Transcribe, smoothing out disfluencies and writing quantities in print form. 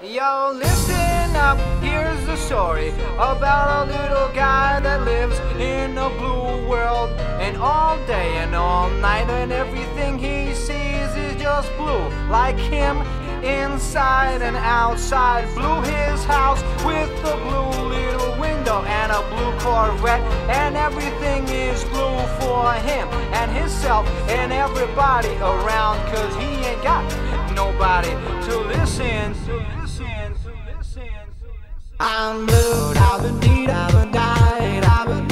Yo, listen up, here's the story about a little guy that lives in a blue world. And all day and all night and everything he sees is just blue. Like him, inside and outside. Blue his house with a blue little window and a blue Corvette. And everything is blue for him and himself and everybody around. Cause he ain't got nobody to listen. I'm blue, I've been died,